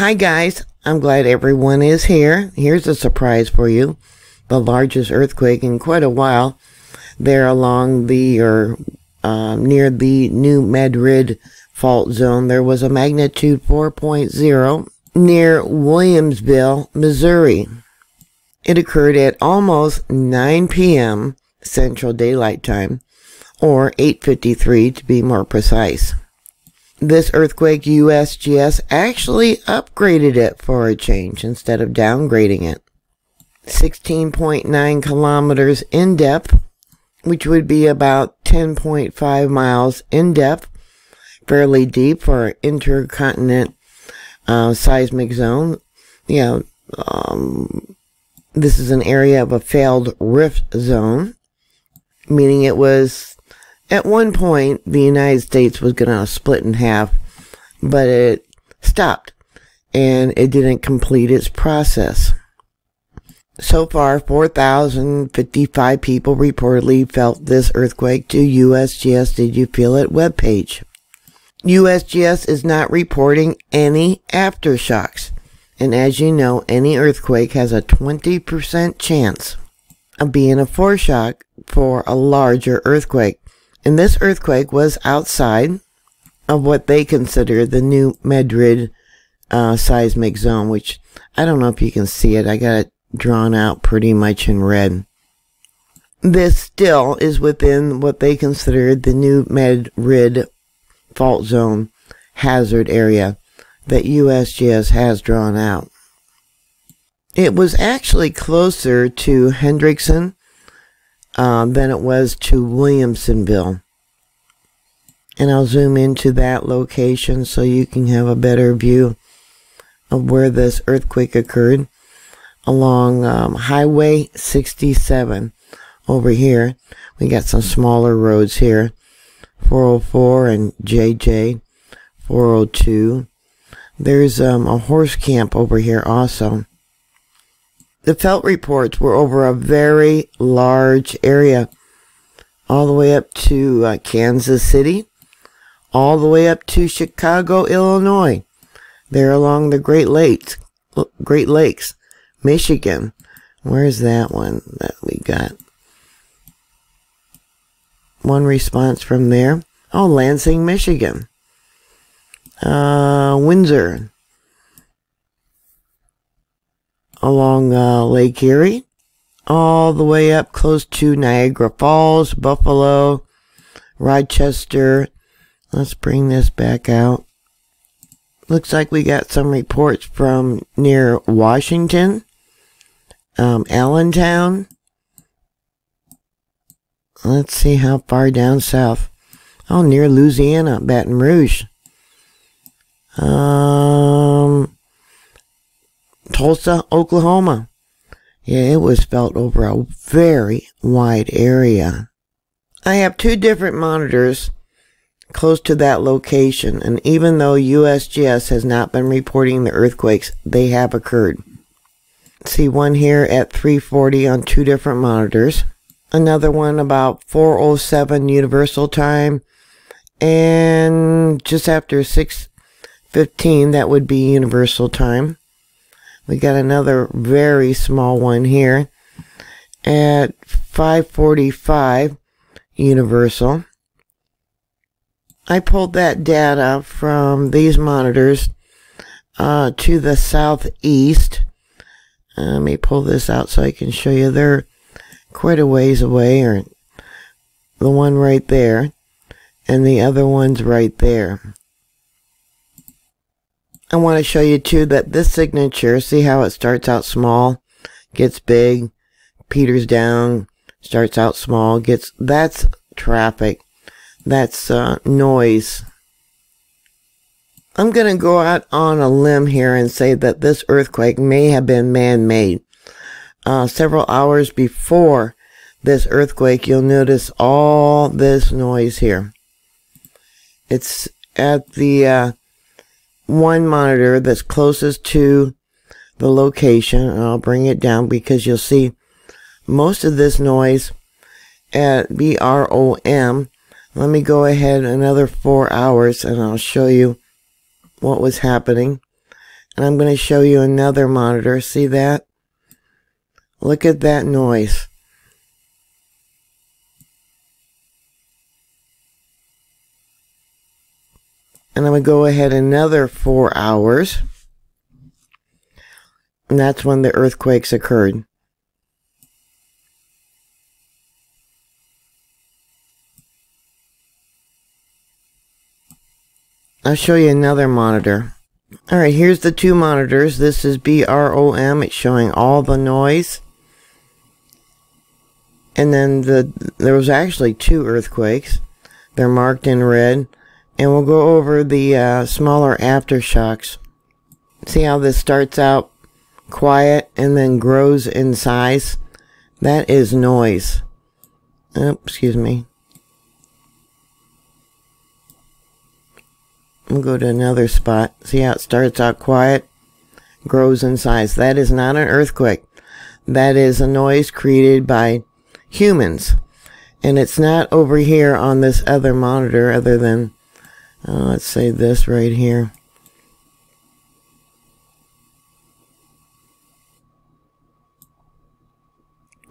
Hi guys, I'm glad everyone is here. Here's a surprise for you. The largest earthquake in quite a while there along the near the new Madrid fault zone. There was a magnitude 4.0 near Williamsville, Missouri. It occurred at almost 9 p.m. Central Daylight Time, or 8:53 to be more precise. This earthquake, USGS actually upgraded it for a change instead of downgrading it. 16.9 kilometers in depth, which would be about 10.5 miles in depth, fairly deep for an intercontinent seismic zone. This is an area of a failed rift zone, meaning it was, at one point, the United States was going to split in half, but it stopped, and it didn't complete its process. So far, 4,055 people reportedly felt this earthquake to USGS Did You Feel It webpage. USGS is not reporting any aftershocks, and as you know, any earthquake has a 20% chance of being a foreshock for a larger earthquake. And this earthquake was outside of what they consider the new Madrid seismic zone, which I don't know if you can see it. I got it drawn out pretty much in red. This still is within what they consider the new Madrid fault zone hazard area that USGS has drawn out. It was actually closer to Hendrickson than it was to Williamsonville. And I'll zoom into that location so you can have a better view of where this earthquake occurred. Along Highway 67 over here. We got some smaller roads here. 404 and JJ 402. There's a horse camp over here also. The felt reports were over a very large area, all the way up to Kansas City, all the way up to Chicago, Illinois. They're along the Great Lakes, Michigan. Where's that one that we got? One response from there. Oh, Lansing, Michigan. Windsor. Along Lake Erie, all the way up close to Niagara Falls, Buffalo, Rochester. Let's bring this back out. Looks like we got some reports from near Washington, Allentown. Let's see how far down south. Oh, near Louisiana, Baton Rouge. Tulsa, Oklahoma. Yeah, it was felt over a very wide area. I have two different monitors close to that location, and even though USGS has not been reporting the earthquakes, they have occurred. See one here at 3:40 on two different monitors. Another one about 4:07 Universal Time, and just after 6:15, that would be Universal Time. We got another very small one here at 5:45 Universal. I pulled that data from these monitors to the southeast. Let me pull this out so I can show you. They're quite a ways away, or the one right there, and the other one's right there. I want to show you too that this signature, see how it starts out small, gets big, peters down, starts out small, that's traffic, that's noise. I'm going to go out on a limb here and say that this earthquake may have been man-made. Several hours before this earthquake, you'll notice all this noise here. It's at the one monitor that's closest to the location, and I'll bring it down because you'll see most of this noise at BROM. Let me go ahead another 4 hours and I'll show you what was happening. And I'm going to show you another monitor. See that? Look at that noise. And I'm going to go ahead another 4 hours. And that's when the earthquakes occurred. I'll show you another monitor. Alright, here's the two monitors. This is BROM. It's showing all the noise. And then there was actually 2 earthquakes. They're marked in red. And we'll go over the smaller aftershocks. See how this starts out quiet and then grows in size? That is noise. Oh, excuse me. We'll go to another spot. See how it starts out quiet, grows in size. That is not an earthquake. That is a noise created by humans. And it's not over here on this other monitor other than, let's say this right here.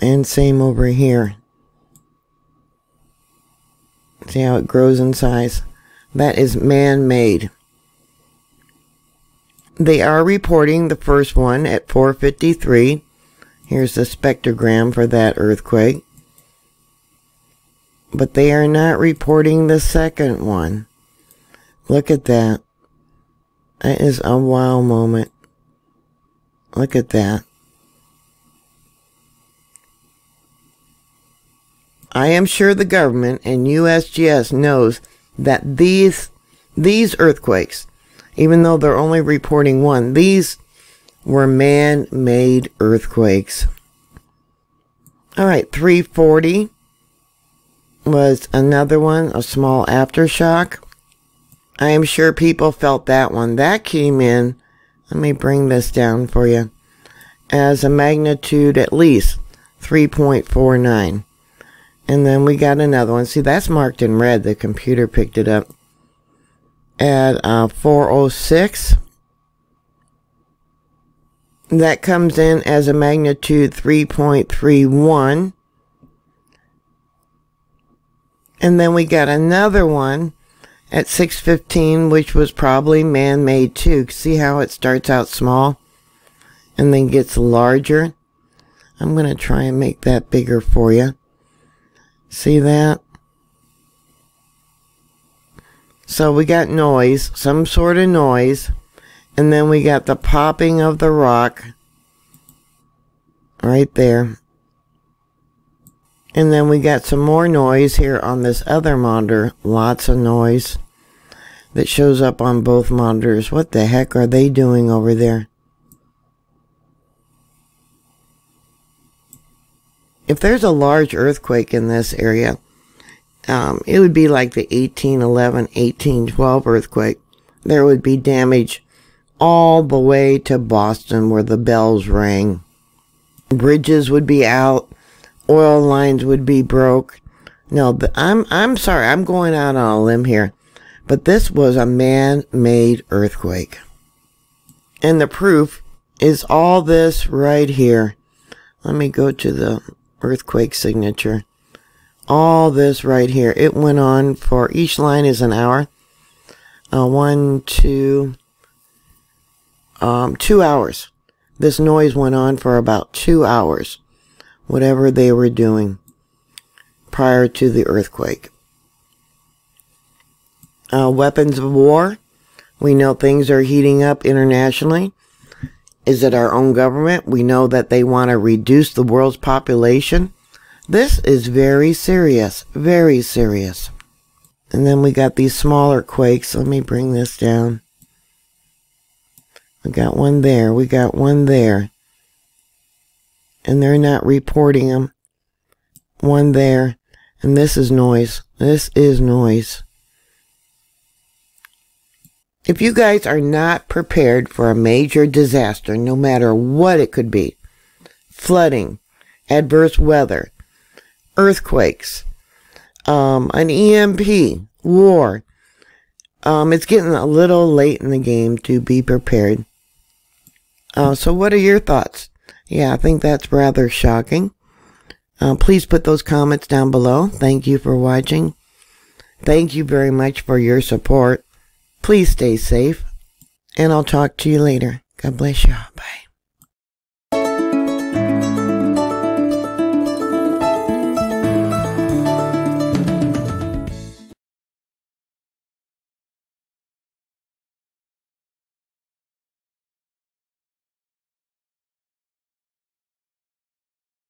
And same over here. See how it grows in size? That is man-made. They are reporting the first one at 4:53. Here's the spectrogram for that earthquake. But they are not reporting the second one. Look at that. That is a wow moment. Look at that. I am sure the government and USGS knows that these earthquakes, even though they're only reporting one, these were man-made earthquakes. Alright, 340 was another one, a small aftershock. I am sure people felt that one. That came in, let me bring this down for you, as a magnitude at least 3.49. And then we got another one. See, that's marked in red. The computer picked it up at 4:06. That comes in as a magnitude 3.31. And then we got another one at 6:15, which was probably man-made too. See how it starts out small and then gets larger? I'm going to try and make that bigger for you. See that? So we got noise, some sort of noise, and then we got the popping of the rock right there. And then we got some more noise here on this other monitor, lots of noise that shows up on both monitors. What the heck are they doing over there? If there's a large earthquake in this area, it would be like the 1811, 1812 earthquake. There would be damage all the way to Boston where the bells rang. Bridges would be out. Oil lines would be broke. No, I'm sorry, I'm going out on a limb here. But this was a man-made earthquake. And the proof is all this right here. Let me go to the earthquake signature. All this right here. It went on for, each line is an hour. 2 hours. This noise went on for about 2 hours. Whatever they were doing prior to the earthquake. Weapons of war. We know things are heating up internationally. Is it our own government? We know that they want to reduce the world's population. This is very serious. Very serious. And then we got these smaller quakes. Let me bring this down. We got one there. We got one there. And they're not reporting them. One there. And this is noise. This is noise. If you guys are not prepared for a major disaster, no matter what it could be, flooding, adverse weather, earthquakes, an EMP, war, it's getting a little late in the game to be prepared. So what are your thoughts? Yeah, I think that's rather shocking. Please put those comments down below. Thank you for watching. Thank you very much for your support. Please stay safe, and I'll talk to you later. God bless you. Bye.